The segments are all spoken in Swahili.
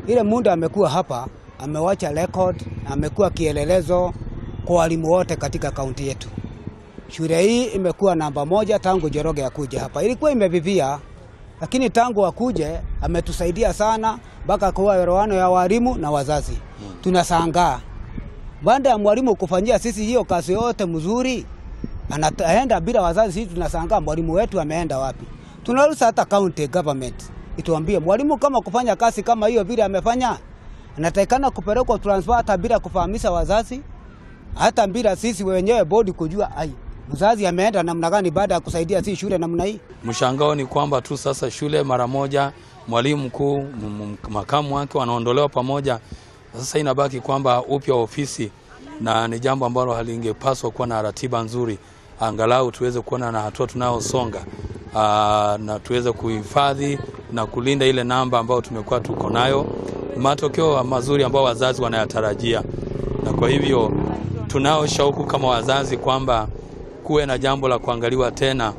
Ile muda amekuwa hapa, amewacha record, amekuwa kielelezo kwa walimu wote katika kaunti yetu. Shule hii imekuwa namba 1 tangu Njoroge akuje hapa. Ilikuwa imevivia, lakini tangu akuje ametusaidia sana mpaka kwa elewano ya walimu na wazazi. Tunashangaa. Baada ya mwalimu kufanyia sisi hiyo kazi yote mzuri, anaenda bila wazazi. Sisi tunashangaa mwalimu wetu ameenda wapi. Tunaruhusa hata county government ituambie mwalimu kama kufanya kazi kama hiyo vile amefanya, anatakana kupelekwa transfer hata bila kufahamisha wazazi, hata bila sisi wenyewe bodi kujua mzazi ameenda namna gani baada ya kusaidia si shule namna hii. Mshangao ni kwamba tu sasa shule mara moja mwalimu mkuu, makamu wake wanaondolewa pamoja. Sasa inabaki kwamba upya ofisi, na ni jambo ambalo halingepaswa kuwa na ratiba nzuri. Angalau tuweze kuona na hatua tunayosonga, na tuweze kuhifadhi na kulinda ile namba ambayo tumekuwa tuko nayo, matokeo mazuri ambao wazazi wanayatarajia. Na kwa hivyo tunao shauku kama wazazi kwamba kuwe na jambo la kuangaliwa tena,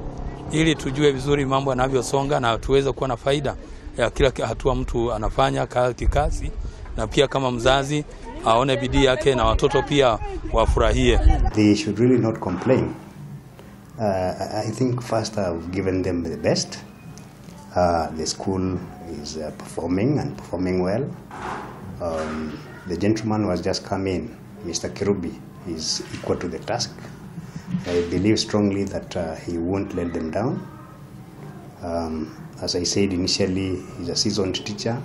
ili tujue vizuri mambo yanavyosonga na tuweze kuwa na faida ya kila hatua mtu anafanya kikazi, na pia kama mzazi aone bidii yake na watoto pia wafurahie. They should really not complain. I think first I've given them the best. The school is performing well. The gentleman who has just come in, Mr. Kirubi, is equal to the task. I believe strongly that he won't let them down. As I said initially, he's a seasoned teacher.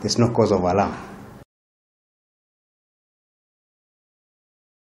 There's no cause of alarm.